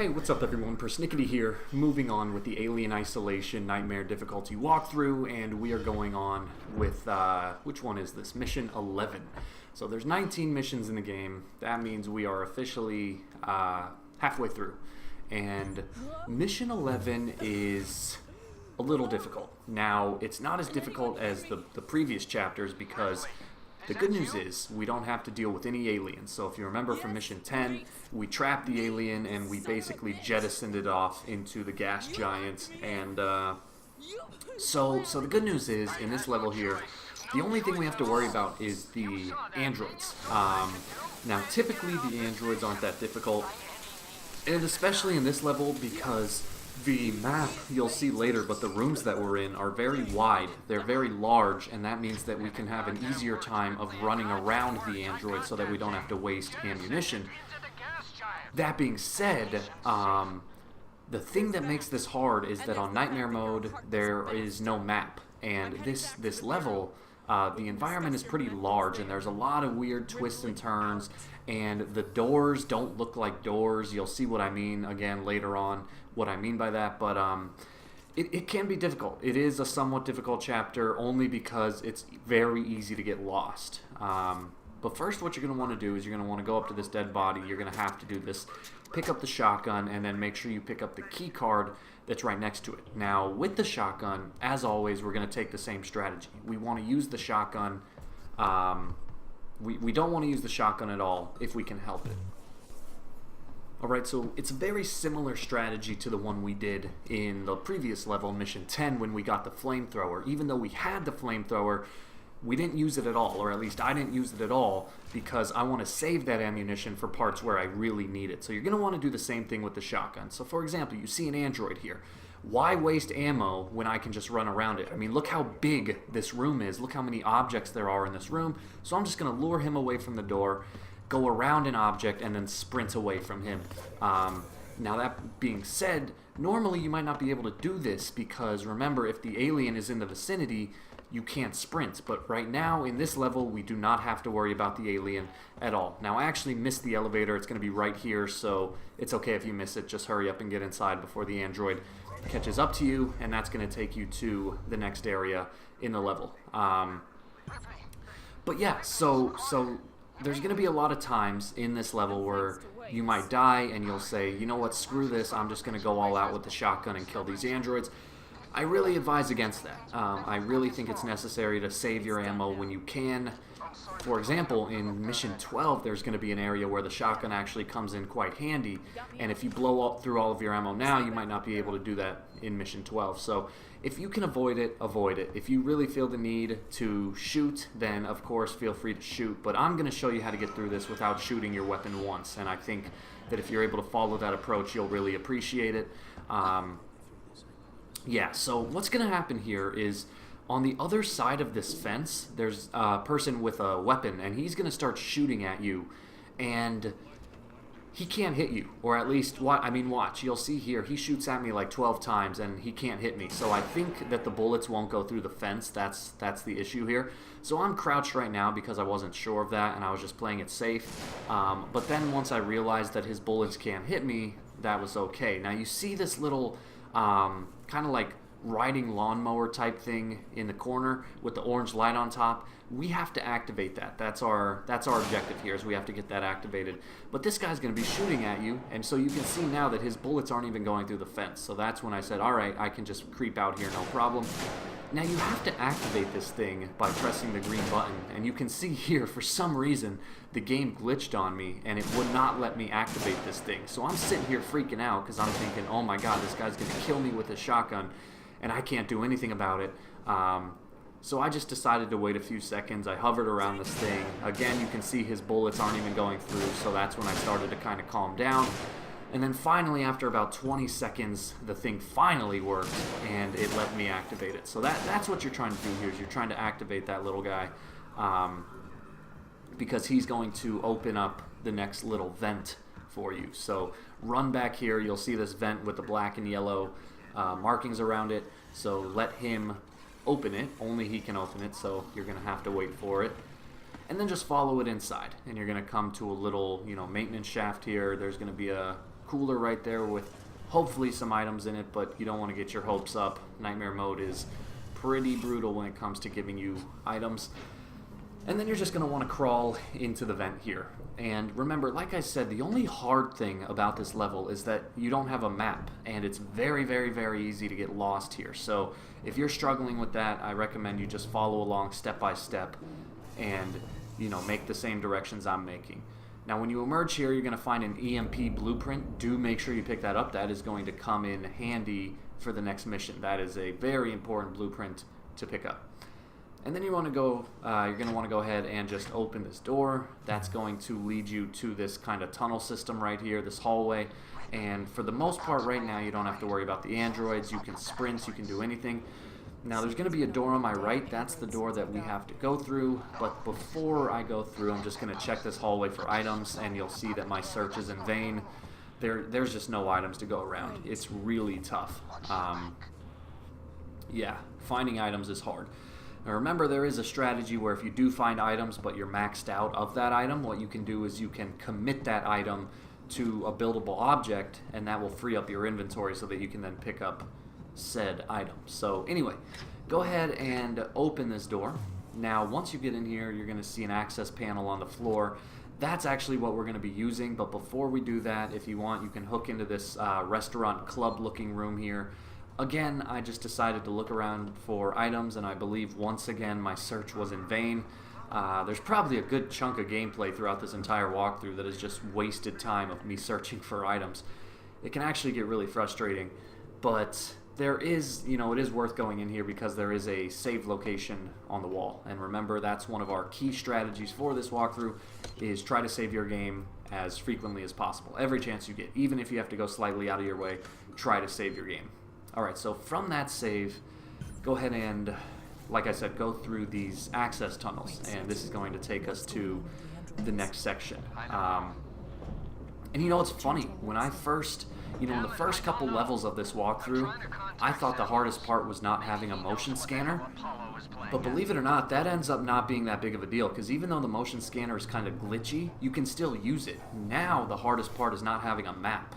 Hey, what's up everyone? PersNikity here, moving on with the Alien Isolation Nightmare difficulty walkthrough, and we are going on with, which one is this? Mission 11. So there's 19 missions in the game. That means we are officially halfway through. And Mission 11 is a little difficult. Now, it's not as difficult as the previous chapters because the good news is we don't have to deal with any aliens. So if you remember from Mission 10, we trapped the alien and we basically jettisoned it off into the gas giant. And so the good news is, in this level here, the only thing we have to worry about is the androids. Now, typically the androids aren't that difficult, and especially in this level because the map, you'll see later, but the rooms that we're in are very wide, they're very large, and that means that we can have an easier time of running around the androids so that we don't have to waste ammunition. That being said, the thing that makes this hard is that on Nightmare mode, there is no map, and this level, the environment is pretty large, and there's a lot of weird twists and turns, and the doors don't look like doors. You'll see what I mean again later on, what I mean by that, but it can be difficult. It is a somewhat difficult chapter only because it's very easy to get lost. But first what you're going to want to do is you're going to want to go up to this dead body. You're going to have to do this, pick up the shotgun, and then make sure you pick up the key card that's right next to it. Now, with the shotgun, as always, we're going to take the same strategy. We want to use the shotgun. We don't want to use the shotgun at all if we can help it. Alright, so it's a very similar strategy to the one we did in the previous level, Mission 10, when we got the flamethrower. Even though we had the flamethrower, we didn't use it at all, or at least I didn't use it at all, because I want to save that ammunition for parts where I really need it. So you're going to want to do the same thing with the shotgun. So for example, you see an android here. Why waste ammo when I can just run around it? I mean, look how big this room is. Look how many objects there are in this room. So I'm just going to lure him away from the door, go around an object, and then sprint away from him. Now that being said, normally you might not be able to do this because remember, if the alien is in the vicinity, you can't sprint. But right now in this level, we do not have to worry about the alien at all. Now I actually missed the elevator. It's going to be right here, so it's okay if you miss it. Just hurry up and get inside before the android catches up to you, and that's going to take you to the next area in the level. But yeah, so there's going to be a lot of times in this level where you might die and you'll say, you know what, screw this, I'm just going to go all out with the shotgun and kill these androids. I really advise against that. I really think it's necessary to save your ammo when you can. For example, in Mission 12, there's going to be an area where the shotgun actually comes in quite handy, and if you blow up through all of your ammo now, you might not be able to do that in Mission 12. So if you can avoid it, avoid it. If you really feel the need to shoot, then of course feel free to shoot, but I'm going to show you how to get through this without shooting your weapon once, and I think that if you're able to follow that approach, you'll really appreciate it. Yeah, so what's going to happen here is on the other side of this fence, there's a person with a weapon, and he's going to start shooting at you, and he can't hit you, or at least, watch, you'll see here, he shoots at me like 12 times, and he can't hit me, so I think that the bullets won't go through the fence. That's the issue here. So I'm crouched right now because I wasn't sure of that, and I was just playing it safe, but then once I realized that his bullets can't hit me, that was okay. Now you see this little, kind of like riding lawnmower type thing in the corner with the orange light on top. We have to activate that. That's our objective here, is we have to get that activated. But this guy's going to be shooting at you, and so you can see now that his bullets aren't even going through the fence. So that's when I said, alright, I can just creep out here, no problem. Now you have to activate this thing by pressing the green button, and you can see here, for some reason, the game glitched on me, and it would not let me activate this thing. So I'm sitting here freaking out, because I'm thinking, oh my god, this guy's going to kill me with his shotgun, and I can't do anything about it. So I just decided to wait a few seconds. I hovered around this thing. Again, you can see his bullets aren't even going through, so that's when I started to kind of calm down. And then finally, after about 20 seconds, the thing finally worked, and it let me activate it. So that's what you're trying to do here, is you're trying to activate that little guy, because he's going to open up the next little vent for you. So run back here. You'll see this vent with the black and yellow markings around it. So let him open it. Only he can open it, so you're going to have to wait for it. And then just follow it inside, and you're going to come to a little, maintenance shaft here. There's going to be a cooler right there with hopefully some items in it, but you don't want to get your hopes up. Nightmare mode is pretty brutal when it comes to giving you items. And then you're just going to want to crawl into the vent here. And remember, like I said, the only hard thing about this level is that you don't have a map, and it's very, very, very easy to get lost here. So if you're struggling with that, I recommend you just follow along step by step and, you know, make the same directions I'm making. Now, when you emerge here, you're going to find an EMP blueprint. Do make sure you pick that up. That is going to come in handy for the next mission. That is a very important blueprint to pick up. And then you want to go, you're going to want to go ahead and just open this door. That's going to lead you to this kind of tunnel system right here, this hallway. And for the most part right now, you don't have to worry about the androids. You can sprint, you can do anything. Now there's going to be a door on my right. That's the door that we have to go through. But before I go through, I'm just going to check this hallway for items, and you'll see that my search is in vain. There's just no items to go around. It's really tough. Yeah, finding items is hard. Now remember, there is a strategy where if you do find items but you're maxed out of that item, what you can do is you can commit that item to a buildable object, and that will free up your inventory so that you can then pick up said item. So anyway, go ahead and open this door. Now once you get in here, you're going to see an access panel on the floor. That's actually what we're going to be using, but before we do that, if you want, you can hook into this restaurant club looking room here. Again, I just decided to look around for items, and I believe once again my search was in vain. There's probably a good chunk of gameplay throughout this entire walkthrough that is just wasted time of me searching for items. It can actually get really frustrating, but there is, you know, it is worth going in here because there is a save location on the wall. And remember, that's one of our key strategies for this walkthrough, is try to save your game as frequently as possible. Every chance you get, even if you have to go slightly out of your way, try to save your game. Alright, so from that save, go ahead and, like I said, go through these access tunnels, and this is going to take us to the next section. And you know, it's funny, when I first, you know, in the first couple levels of this walkthrough, I thought the hardest part was not having a motion scanner, but believe it or not, that ends up not being that big of a deal, because even though the motion scanner is kind of glitchy, you can still use it. Now, the hardest part is not having a map.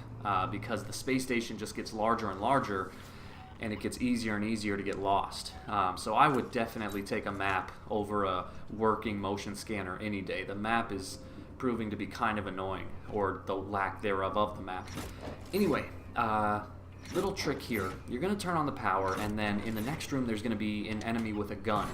Because the space station just gets larger and larger, and it gets easier and easier to get lost. So I would definitely take a map over a working motion scanner any day. The map is proving to be kind of annoying, or the lack thereof of the map. Anyway, little trick here. You're going to turn on the power, and then in the next room there's going to be an enemy with a gun.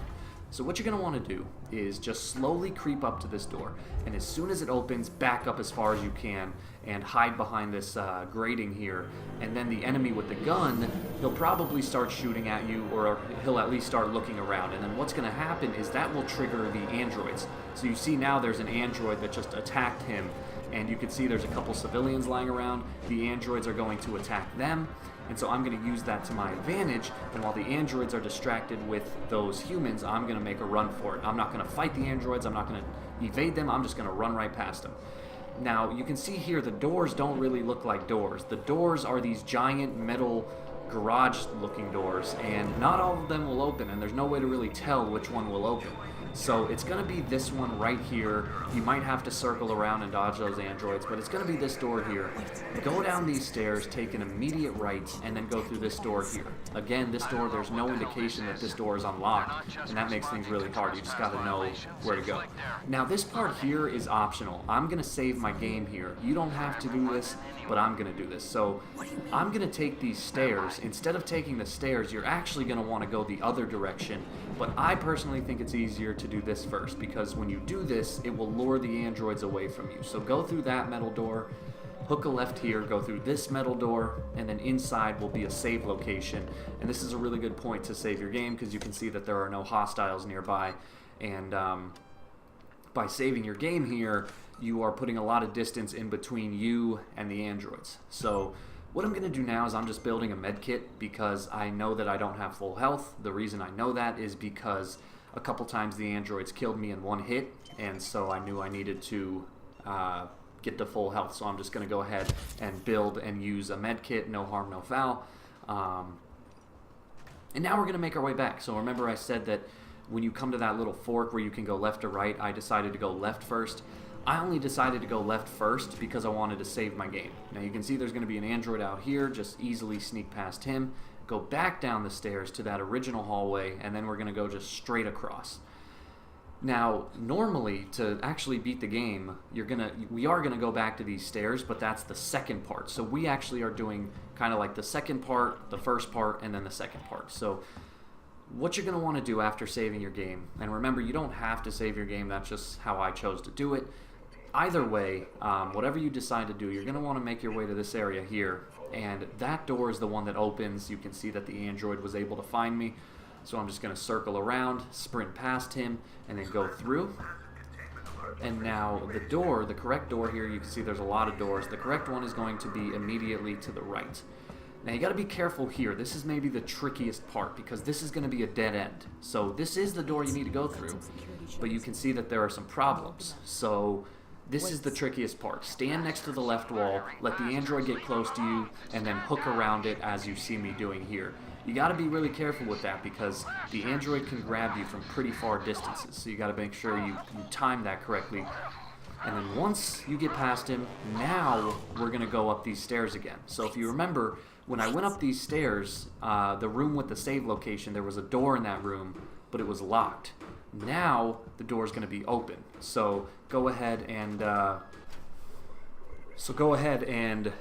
So what you're going to want to do is just slowly creep up to this door, and as soon as it opens, back up as far as you can and hide behind this grating here, and then the enemy with the gun, he'll probably start shooting at you, or he'll at least start looking around, and then what's going to happen is that will trigger the androids. So you see now there's an android that just attacked him, and you can see there's a couple civilians lying around. The androids are going to attack them, and so I'm going to use that to my advantage, and while the androids are distracted with those humans, I'm going to make a run for it. I'm not going to fight the androids, I'm not going to evade them, I'm just going to run right past them. Now, you can see here the doors don't really look like doors. The doors are these giant metal garage-looking doors, and not all of them will open, and there's no way to really tell which one will open. So it's going to be this one right here. You might have to circle around and dodge those androids, but it's going to be this door here. Go down these stairs, take an immediate right, and then go through this door here. Again, this door, there's no indication that this door is unlocked, and that makes things really hard. You just got to know where to go. Now, this part here is optional. I'm going to save my game here. You don't have to do this, but I'm going to do this. So I'm going to take these stairs. Instead of taking the stairs, you're actually going to want to go the other direction, but I personally think it's easier to do this first, because when you do this, it will lure the androids away from you. So go through that metal door, hook a left here, go through this metal door, and then inside will be a save location. And this is a really good point to save your game, because you can see that there are no hostiles nearby, and by saving your game here, you are putting a lot of distance in between you and the androids. So what I'm going to do now is I'm just building a med kit, because I know that I don't have full health. The reason I know that is because a couple times the androids killed me in one hit, and so I knew I needed to get to full health. So I'm just going to go ahead and build and use a med kit, no harm, no foul. And now we're going to make our way back. So remember I said that when you come to that little fork where you can go left or right, I decided to go left first. I only decided to go left first because I wanted to save my game. Now you can see there's going to be an android out here, just easily sneak past him, go back down the stairs to that original hallway, and then we're going to go just straight across. Now, normally, to actually beat the game, we are gonna go back to these stairs, but that's the second part. So we actually are doing kind of like the second part, the first part, and then the second part. So what you're gonna want to do after saving your game, and remember, you don't have to save your game. That's just how I chose to do it. Either way, whatever you decide to do, you're gonna want to make your way to this area here, and that door is the one that opens. You can see that the android was able to find me. So I'm just going to circle around, sprint past him, and then go through. And now the door, the correct door here, you can see there's a lot of doors. The correct one is going to be immediately to the right. Now you got to be careful here. This is maybe the trickiest part because this is going to be a dead end. So this is the door you need to go through, but you can see that there are some problems. So this is the trickiest part. Stand next to the left wall, let the android get close to you, and then hook around it as you see me doing here. You got to be really careful with that because the android can grab you from pretty far distances. So you got to make sure you time that correctly. And then once you get past him, now we're going to go up these stairs again. So if you remember, when I went up these stairs, the room with the save location, there was a door in that room, but it was locked. Now the door is going to be open. So go ahead and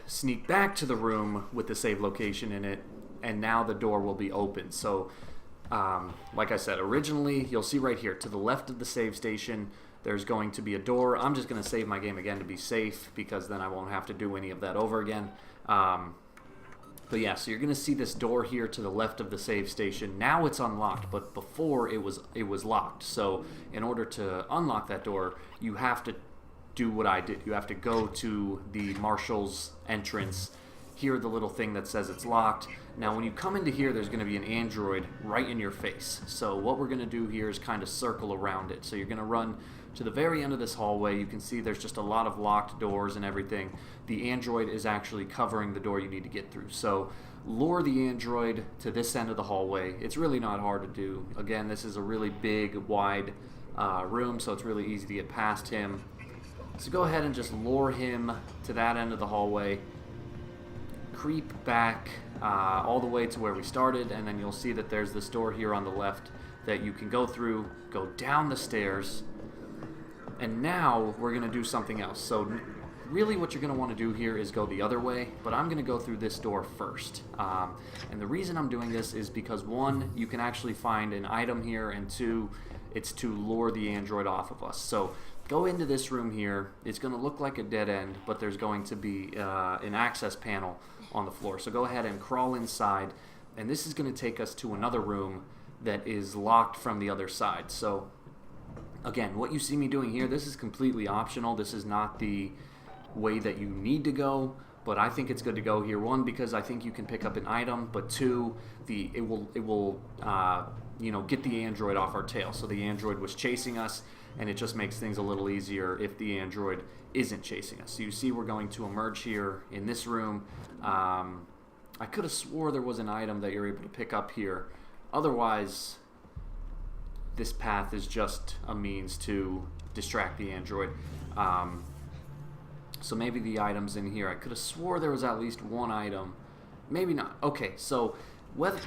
sneak back to the room with the save location in it. And now the door will be open. So, like I said, originally, you'll see right here, to the left of the save station, there's going to be a door. I'm just going to save my game again to be safe, because then I won't have to do any of that over again. But yeah, so you're going to see this door here to the left of the save station. Now it's unlocked, but before it was locked. So in order to unlock that door, you have to do what I did. You have to go to the marshal's entrance, hear the little thing that says it's locked. Now when you come into here, there's going to be an android right in your face. So what we're going to do here is kind of circle around it. So you're going to run to the very end of this hallway. You can see there's just a lot of locked doors and everything. The android is actually covering the door you need to get through. So lure the android to this end of the hallway. It's really not hard to do. Again, this is a really big, wide room, so it's really easy to get past him. So go ahead and just lure him to that end of the hallway. Creep back all the way to where we started, and then you'll see that there's this door here on the left that you can go through, go down the stairs, and now we're going to do something else. So really what you're going to want to do here is go the other way, but I'm going to go through this door first. And the reason I'm doing this is because, one, you can actually find an item here, and two, it's to lure the android off of us. So go into this room here. It's going to look like a dead end, but there's going to be an access panel on the floor. So go ahead and crawl inside, and this is going to take us to another room that is locked from the other side. So again, what you see me doing here, this is completely optional. This is not the way that you need to go, but I think it's good to go here. One, because I think you can pick up an item, but two, it will get the android off our tail. So the android was chasing us, and it just makes things a little easier if the android isn't chasing us. So you see we're going to emerge here in this room. I could have swore there was an item that you're able to pick up here. Otherwise, this path is just a means to distract the android. So maybe the item's in here. I could have swore there was at least one item. Maybe not. Okay, so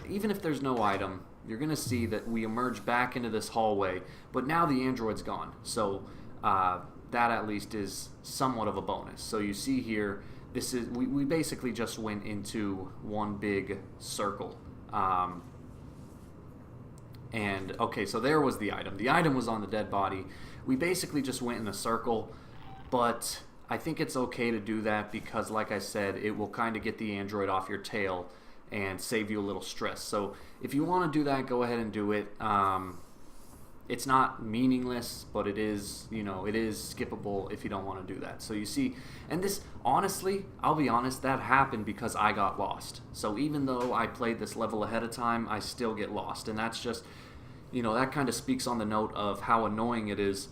even if there's no item, you're going to see that we emerge back into this hallway, but now the android's gone. So that at least is somewhat of a bonus. So you see here, this is we basically just went into one big circle. And okay, so there was the item. The item was on the dead body. We basically just went in a circle, but I think it's okay to do that because, like I said, it will kind of get the android off your tail and save you a little stress. So if you want to do that, go ahead and do it. It's not meaningless, but it is, it is skippable if you don't want to do that. So you see, and this, honestly, I'll be honest, that happened because I got lost. So even though I played this level ahead of time, I still get lost. And that's just, that kind of speaks on the note of how annoying it is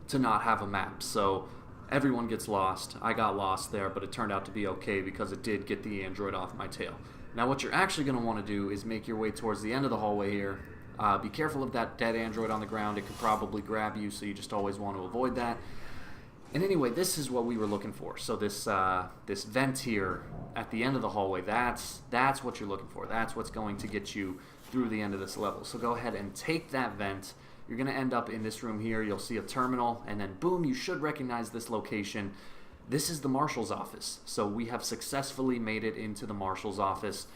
to not have a map. So everyone gets lost. I got lost there, but it turned out to be okay because it did get the android off my tail. Now what you're actually going to want to do is make your way towards the end of the hallway here. Be careful of that dead android on the ground. It could probably grab you, so you just always want to avoid that. And anyway, this is what we were looking for. So this vent here at the end of the hallway, that's what you're looking for. That's what's going to get you through the end of this level. So go ahead and take that vent. You're going to end up in this room here. You'll see a terminal, and then boom, you should recognize this location. This is the marshal's office. So we have successfully made it into the marshal's office.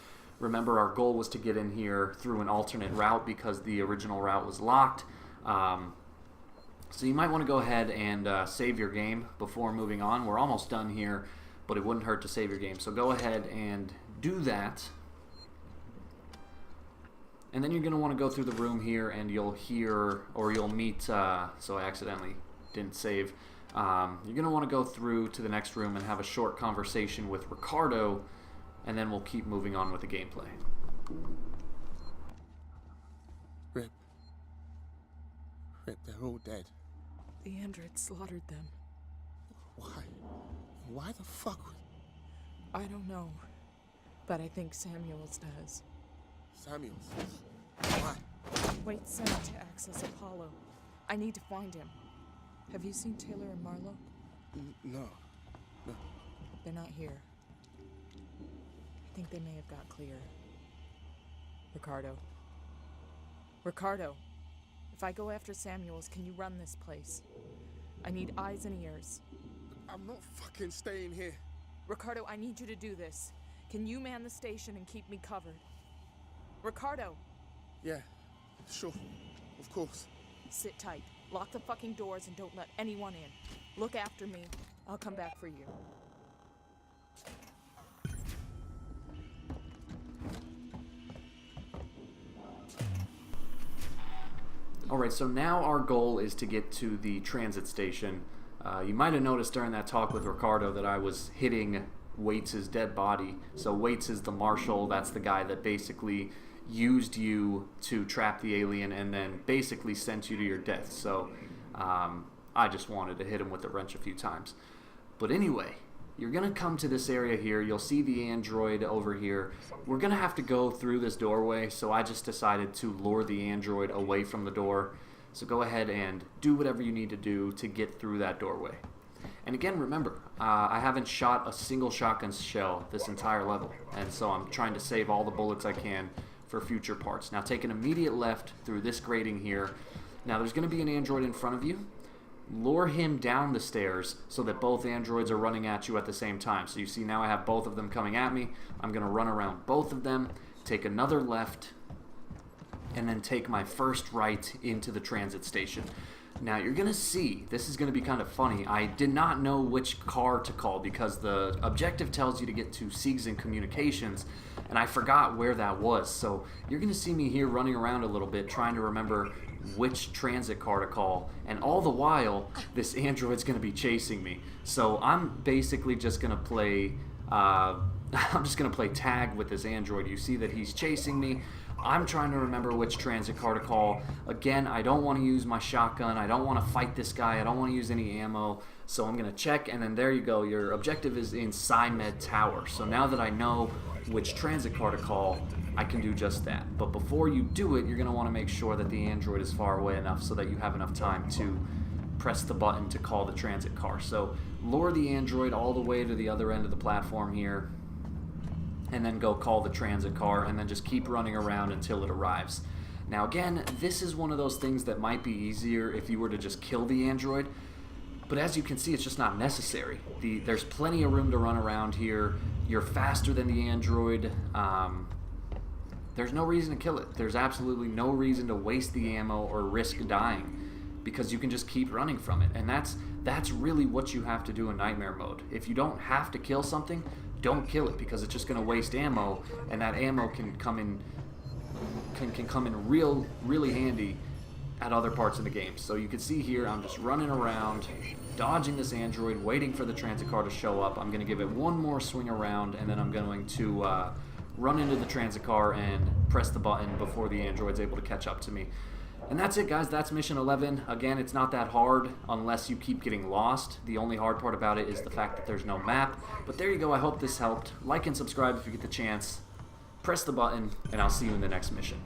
Remember, our goal was to get in here through an alternate route because the original route was locked. So you might want to go ahead and save your game before moving on. We're almost done here, but it wouldn't hurt to save your game. So go ahead and do that. And then you're going to want to go through the room here, and you'll hear, or you'll meet, so I accidentally didn't save. You're going to want to go through to the next room and have a short conversation with Ricardo, and then we'll keep moving on with the gameplay. Rip, they're all dead. The android slaughtered them. Why? Why the fuck? I don't know, but I think Samuels does. Samuels? Why? Wait sent to access Apollo. I need to find him. Have you seen Taylor and Marlowe? No. They're not here. I think they may have got clear. Ricardo. Ricardo! If I go after Samuels, can you run this place? I need eyes and ears. I'm not fucking staying here. Ricardo, I need you to do this. Can you man the station and keep me covered? Ricardo! Yeah, sure. Of course. Sit tight. Lock the fucking doors and don't let anyone in. Look after me. I'll come back for you. Alright, so now our goal is to get to the transit station. You might have noticed during that talk with Ricardo that I was hitting Waits' dead body. So Waits is the marshal. That's the guy that basically used you to trap the alien and then basically sent you to your death. So I just wanted to hit him with the wrench a few times. But anyway, you're going to come to this area here. You'll see the android over here. We're going to have to go through this doorway, so I just decided to lure the android away from the door. So go ahead and do whatever you need to do to get through that doorway. And again, remember, I haven't shot a single shotgun shell this entire level, and so I'm trying to save all the bullets I can for future parts. Now take an immediate left through this grating here. Now there's going to be an android in front of you. Lure him down the stairs so that both androids are running at you at the same time. So you see now I have both of them coming at me. I'm going to run around both of them, take another left, and then take my first right into the transit station. Now you're going to see, this is going to be kind of funny, I did not know which car to call because the objective tells you to get to Siegs and Communications, and I forgot where that was. So you're going to see me here running around a little bit trying to remember which transit car to call, and all the while this android's going to be chasing me. So I'm basically just going to play tag with this android. You see that he's chasing me. I'm trying to remember which transit car to call. Again, I don't want to use my shotgun. I don't want to fight this guy. I don't want to use any ammo. So I'm going to check, and then there you go. Your objective is in SciMed Tower. So now that I know which transit car to call, I can do just that. But before you do it, you're going to want to make sure that the android is far away enough so that you have enough time to press the button to call the transit car. So lure the android all the way to the other end of the platform here, and then go call the transit car, and then just keep running around until it arrives. Now again, this is one of those things that might be easier if you were to just kill the android, but as you can see, it's just not necessary. There's plenty of room to run around here. You're faster than the android. There's no reason to kill it. There's absolutely no reason to waste the ammo or risk dying, because you can just keep running from it. And that's really what you have to do in Nightmare mode. If you don't have to kill something, don't kill it, because it's just going to waste ammo, and that ammo can come in really handy at other parts of the game. So you can see here, I'm just running around, dodging this android, waiting for the transit car to show up. I'm going to give it one more swing around, and then I'm going to run into the transit car and press the button before the android's able to catch up to me. And that's it, guys. That's mission 11. Again, it's not that hard unless you keep getting lost. The only hard part about it is the fact that there's no map. But there you go. I hope this helped. Like and subscribe if you get the chance. Press the button, and I'll see you in the next mission.